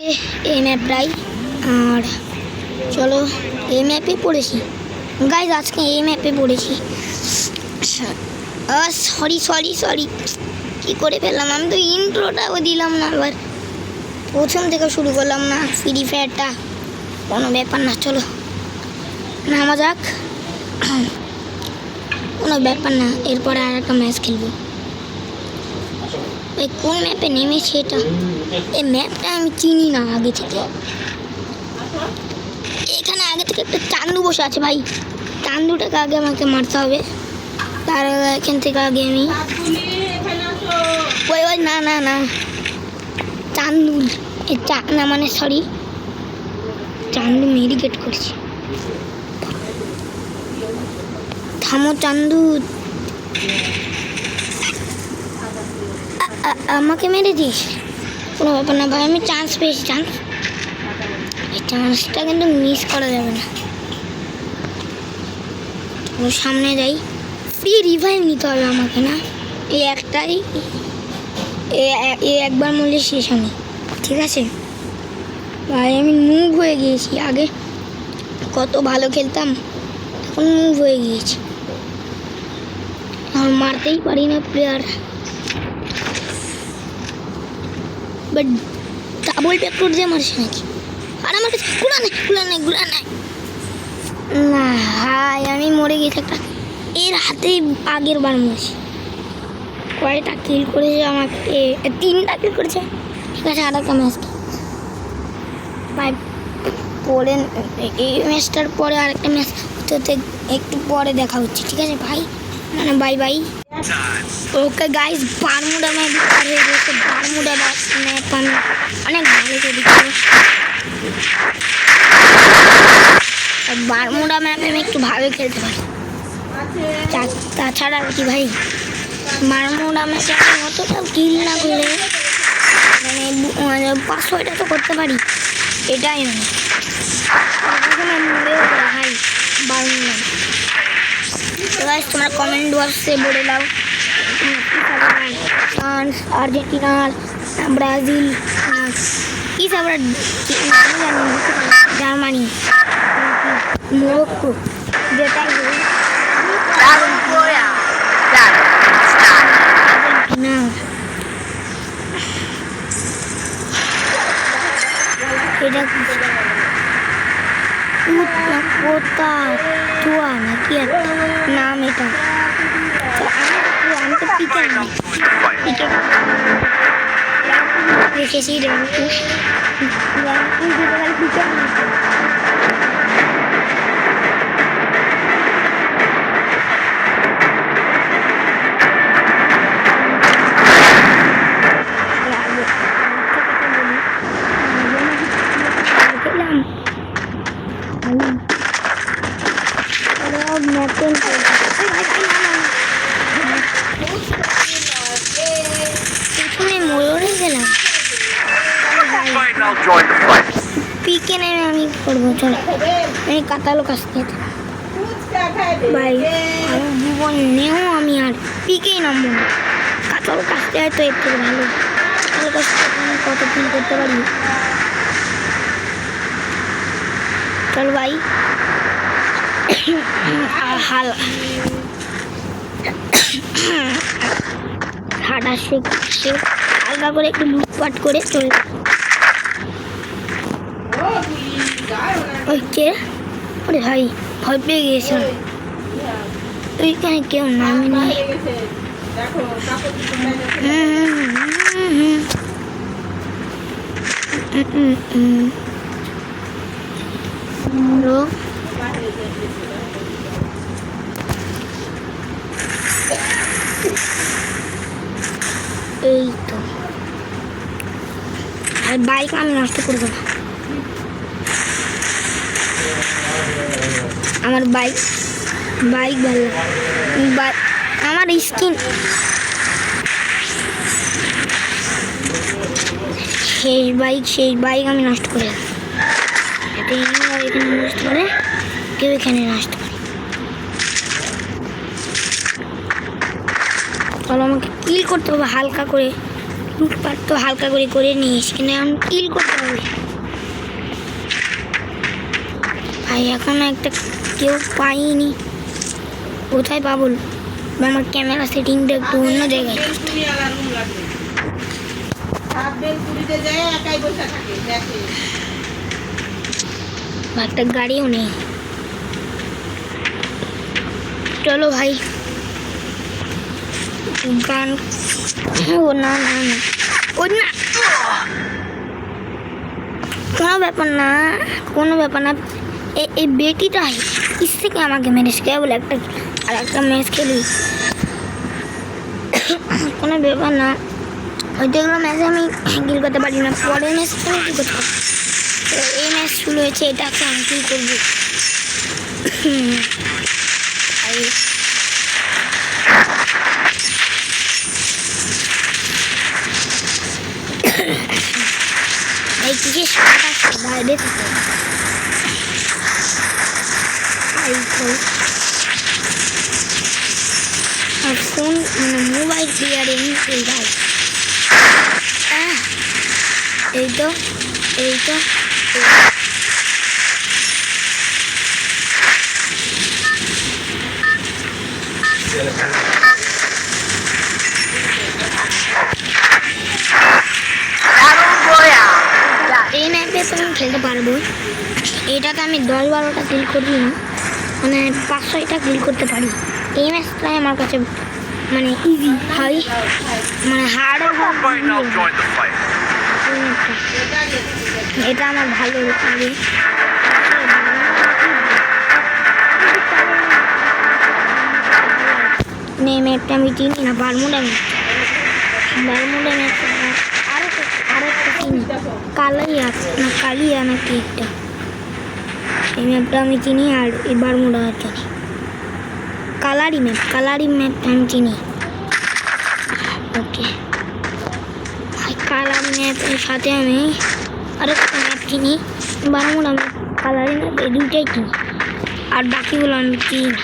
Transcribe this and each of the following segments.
এই ম্যাপটাই আর চলো এই ম্যাপে পড়েছি গাইজ, আজকে এই ম্যাপে পড়েছি। সরি সরি সরি কী করে ফেললাম, আমি তো ইন্ট্রোটাও দিলাম না, আবার প্রথম থেকে শুরু করলাম না ফ্রি ফায়ারটা। কোনো ব্যাপার না, চলো নামা যাক, কোনো ব্যাপার না। এরপরে আর একটা ম্যাচ খেলবো। এই কোন ম্যাপে নেমেছে এটা? এই ম্যাপটা আমি চিনি না আগে থেকে। এখানে আগে থেকে একটা চান্দু বসে আছে ভাই, চান্দুটাকে আগে আমাকে মারতে হবে। তার এখান থেকে আগে আমি ওই ওই না না না চান্দু না মানে সরি চান্দু মেডিকেট করছি। থামো চান্দু, আমাকে মেরে দিস, কোনো ব্যাপার না ভাই, আমি চান্স পেয়েছি। এই চান্সটা কিন্তু মিস করা যাবে না। ওর সামনে যাই, ফ্রি রিভাইভ নিতে হবে আমাকে না, এই একটাই, একবার মূল্যে শেষ আমি, ঠিক আছে ভাই। আমি মুভ হয়ে গিয়েছি, আগে কত ভালো খেলতাম, এখন মুভ হয়ে গিয়েছি, আর মারতেই পারি না প্লেয়ার। বাট ডাবল ট্যাপ দিয়ে মারছে নাকি? আর আমার কাছে গুলা নেই না ভাই, আমি মরে গেছি একটা এর হাতেই। আগের বার মরেছি, কয়টা কিল করেছে আমাকে, 3টা কিল করেছে, ঠিক আছে। আর একটা ম্যাচ ভাই পরে, এই ম্যাচটার পরে আরেকটা ম্যাচ হতে একটু পরে দেখা হচ্ছে, ঠিক আছে ভাই, মানে bye bye. Okay guys, Bermuda map হয়ে গেছে, বারমুডা ম্যাপ আমি অনেক ভালো করে বারমুডা ম্যাপে আমি একটু ভালো খেলতে পারি, তাছাড়া আর কি ভাই। বারমুডা ম্যাপে আমি অতটা কিল না করলে মানে 500টা তো করতে পারি, এটাই মানে ভাই বারমুডা। তো গাইস তোমরা কমেন্ট বক্সে বলে দাও ফ্রান্স, আর্জেন্টিনা, ব্রাজিল, কি সব জার্মানি, মরক্কো, যেটাই আর্জেন্টিনা, এটা কোথা টুয়া নাকি একটা নাম, এটা আমি তো পিকে দেখেছি পিকে নেমে আমি করবো, চল আমি কাতালো কাছ থেকে ভাই, আমার জীবন নেও আমি আর পিকেই নামবো না, কাতালো কাছ থেকে তো একটু ভালো, কাতালো কাছ থেকে আমি কত কিল করতে পারি। চল ভাই, হাঁটা শিখছে হালকা করে, একটু লুটপাট করে চলে। ওই কে? আরে ভাই ভয় পেয়ে গিয়েছিলাম, ওইখানে কেউ নামেনি। এই তো, আর বাইক আমি নষ্ট করবো না, আমার বাইক ভালো, আমার স্কিন সেই বাইক আমি নষ্ট করে এখানে নষ্ট করে, কেউ এখানে নষ্ট করে। চলো আমাকে কিল করতে হবে হালকা করে, লুটপাট তো হালকা করে করে নিয়েছি, কিন্তু এখন কিল করতে হবে ভাই। এখন একটা কেউ পাইনি, কোথায় পাবো? আমার ক্যামেরা সেটিংটা একটু অন্য জায়গায় করতে হবে। একটা গাড়িও নেই। চলো ভাই গান। ও না না না, ও না, কোনো ব্যাপার না, কোনো ব্যাপার না। এই বেটিটা ইস থেকে আমাকে মেরেছে কেবল একটা, আর একটা ম্যাচ খেলি, কোনো ব্যাপার না। ওই যেগুলো ম্যাচে আমি কিল করতে পারি না, পরের ম্যাচ আমি কী করতে পারি। তো এই ম্যাচ শুরু হয়েছে, এটাকে আমি কিল করবো। এই কিছু সাত আসছে বাইরে থেকে, আর ফোন মানে মোবাইল প্লেয়ারে এই ভাই। এই তো এই তো এই ম্যাপে তো আমি খেলতে পারবো। এটাতে আমি 10-12টা কিল করি না, মানে 5-6টা কিল করতে পারি। এই ম্যাচটাই আমার কাছে মানে ইজি হয়, মানে হার্ডও। এটা আমার ভালো লাগে। ম্যাপটা আমি চিনি না, বারমুডা ম্যাপ। বারমুডা ম্যাপ আরেকটা চিনি, কালিয়া না কালিয়া নাকি একটা। এই ম্যাপটা আমি চিনি, আর এই বারমুডা চিনি। কালারি ম্যাপ আমি চিনি। ওকে ভাই, কালার ম্যাপের সাথে আমি আরেকটা ম্যাপ চিনি, বারমুডা ম্যাপ, কালারি ম্যাপ, এই দুইটাই চিনি, আর বাকিগুলো আমি চিনি না।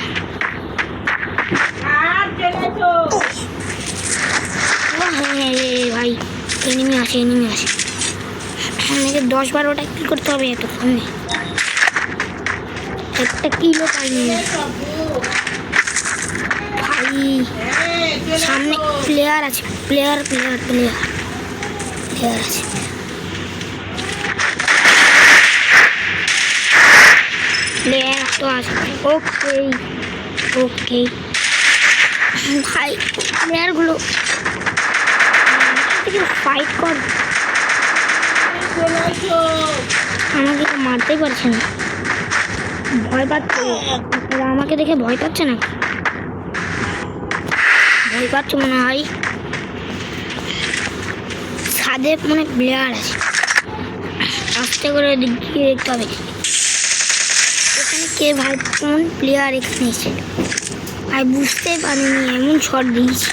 ভাই এনিমি আসে আমাকে 10-12টা কিল করতে হবে এতক্ষণে, একটা কিলো পাইনি ভাই। সামনে প্লেয়ার আছে, প্লেয়ার আছে, প্লেয়ার তো আছে। ওকে ভাই, প্লেয়ারগুলো ফাইট কর, আমাকে তো মারতেই পারছে না, ভয় পাচ্ছে। আমাকে দেখে ভয় পাচ্ছে না, ভয় পাচ্ছে মনে হয়। ছাদে মানে প্লেয়ার আছে, আস্তে করে গিয়ে দেখতে হবে এখানে কে ভাই, কোন প্লেয়ার এখানে এসে। আর বুঝতেই পারিনি, এমন শট দিয়েছি।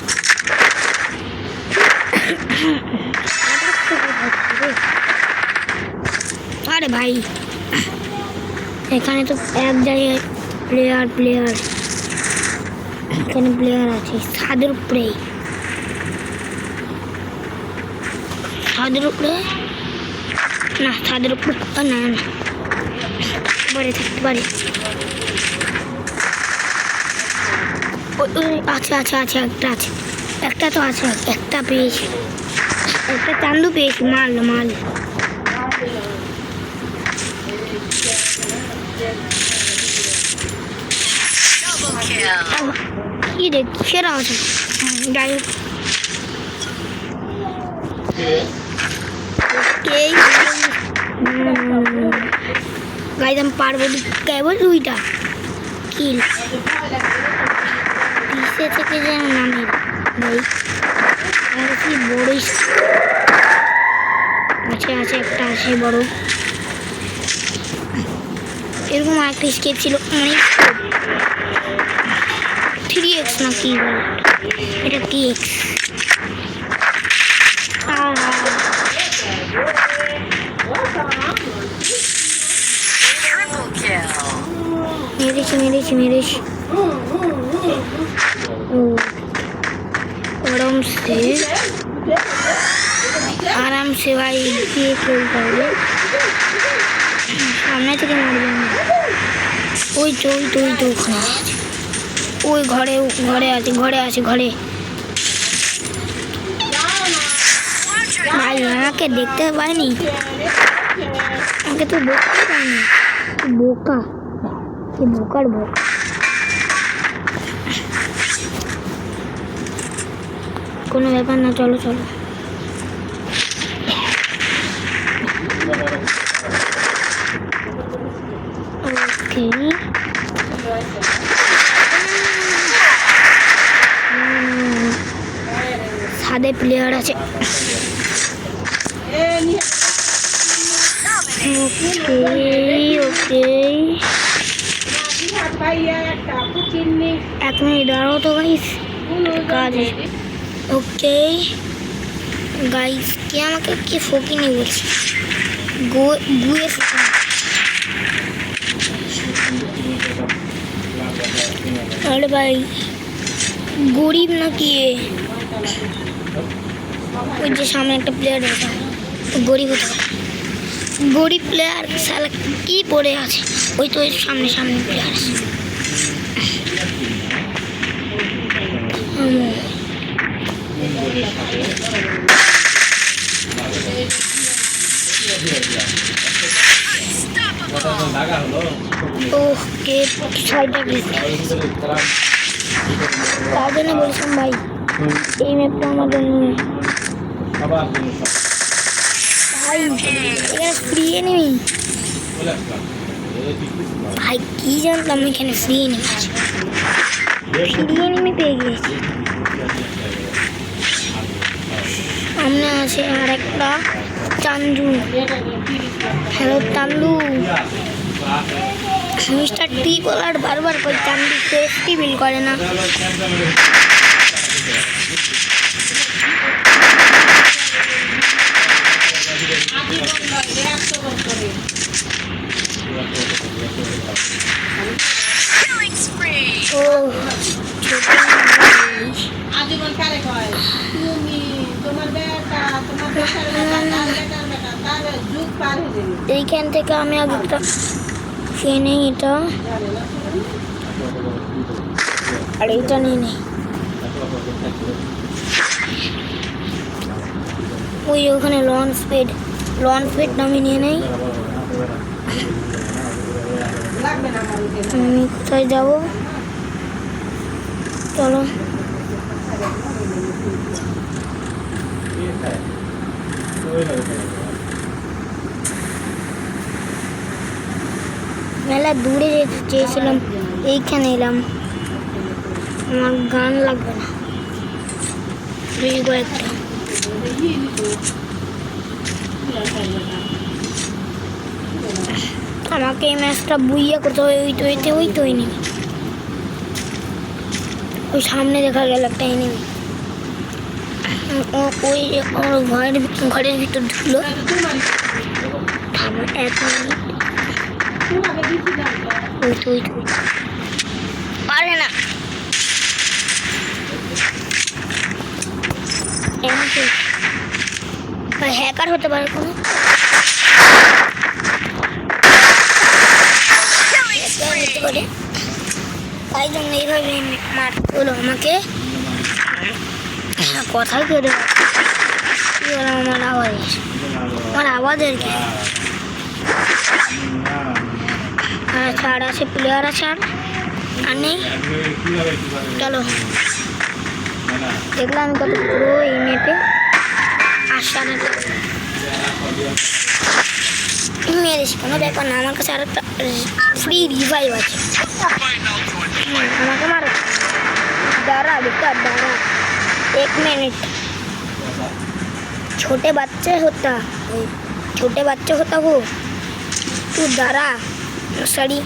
আরে ভাই এখানে তো এক জায়গায় প্লেয়ার এখানে প্লেয়ার আছে ছাদের উপরে না, ছাদের উপরে না বাড়ি থাকতে পারে। আছে একটা তো আছে, একটা পেয়েছি, একটা চান্দু পেয়েছি, মাল কি রে, সেরা আছে ডাইরেক্ট। গাইজ আমি পারবো কেবল 2টা কিল পিসে থেকে যেন নামে ভাই। কি বড় আছে একটা আছে বড়, এরকম একটা স্কেপ ছিল, মানে 3x না কি এটা TX। মেরেছি আরামসে। आराम से भाई ये खेलता है सामने থেকে মারবে না ওই তো ওখানে ওই ঘরে আছে ঘরে ভাই আমাকে দেখতে পাইনি আমাকে তো দেখতে পাইনি বোকা কি বোকার বোকা কোনো ব্যাপার না চলো ওকে সাদে প্লেয়ার আছে ওকে 1 মিনিট দাঁড়াও তো গাইস কাজ ওকে গাইস কি আমাকে কি ফকিনি বলছে গুয়ে আরে ভাই গরিব নাকি ওই যে সামনে একটা প্লেয়ার আছে গরিব হতে গরিব প্লেয়ার শালা কি পড়ে আছে ওই তো সামনে প্লেয়ার আছে ওকে ছয়টা তার জন্য বলছিলাম ভাই এই ম্যাপটা আমাদের নিয়ে ভাই এখানে ফ্রি এনিমি ভাই কি জানতাম এখানে ফ্রি এনিমি আছে ফ্রি এনিমি পেয়ে গিয়েছি সামনে আছে আর একটা চান্দু হ্যালো চান্দু মিস্টার টি বলার বারবার করে চান্দু সেফটি বিল করে না এইখান থেকে আমি আগে খেয়ে নেই এটা আর এইটা নিয়ে নেই ওই ওখানে লঞ্চ পেড আমি নিয়ে নেই আমি কোথায় যাব চলো মেলা দূরে যেতে চেয়েছিলাম এইখানে এলাম আমার গান লাগবে না কয়েকটা আমাকে এই ম্যাচটা বুইয়া করতে হবে ওই তো এনিমি ওই সামনে দেখা গেল একটা এনিমি ওই ঘরের ভিতর ঢুকলো 1 মিনিট ওই পারে না হ্যাকার হতে পারে কোনো তাই জন্য এইভাবে মারতে হলো আমাকে কথাই করে কি হলো আমার আওয়াজের কি আচ্ছা আর আছে প্লেয়ার আছে আর নেই চলো দেখলাম কত পুরো এই ম্যাপে আসার মেরেছি কোনো ব্যাপার না আমার কাছে আর একটা ফ্রি রিভাইভ আছে আমাকে মারো दारा बेटा दारा 1 मिनट छोटे बच्चे होता वो तू दारा सड़ी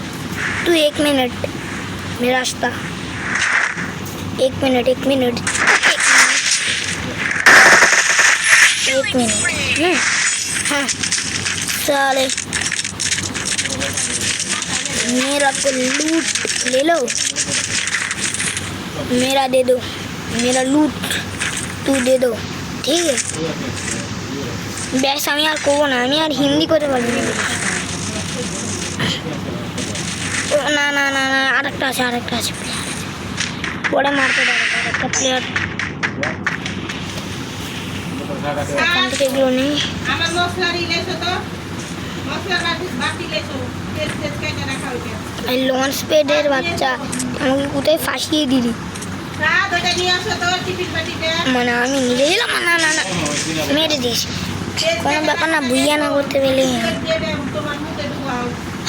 तू 1 मिनट मेरा रास्ता 1 मिनट हाँ साले मेरा को लूट ले लो मेरा दे दो मेरा लूट तू दे दो ठीक है ব্যাস আমি আর করবো না, আমি আর হিন্দি করতে পারি না। ও না না না না, আরেকটা আছে প্লেয়ার আছে, পরে মারতে পারে আরেকটা প্লেয়ার। এখান থেকে এগুলো নেই। আমার মশলা রিলেছো তো মশলা বাটি লেছো তেল তেল কেটে রাখা হইছে লঞ্চ প্যাডের বাচ্চা আমাকে কোথায় ফাঁসিয়ে দিলি। রাত ওটা নিয়ে আসো তো টিফিন বাটিতে মানে আমি নিজে দিলাম, না না না মেরে দিস, কোনো ব্যাপার না, বুঝিয়া না করতে পেলে। তোমার মুখে ঢুকাও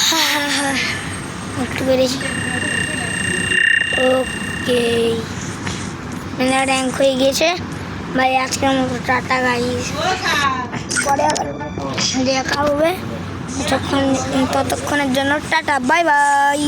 হ্যাঁ হ্যাঁ হ্যাঁ একটু পেরেছি। ওকে মানে র্যাঙ্ক হয়ে গিয়েছে ভাই। আজকের মতো টাটা গাইস, ও স্যার পরে আবার দেখা হবে। ততক্ষণের জন্য টাটা, বাই বাই।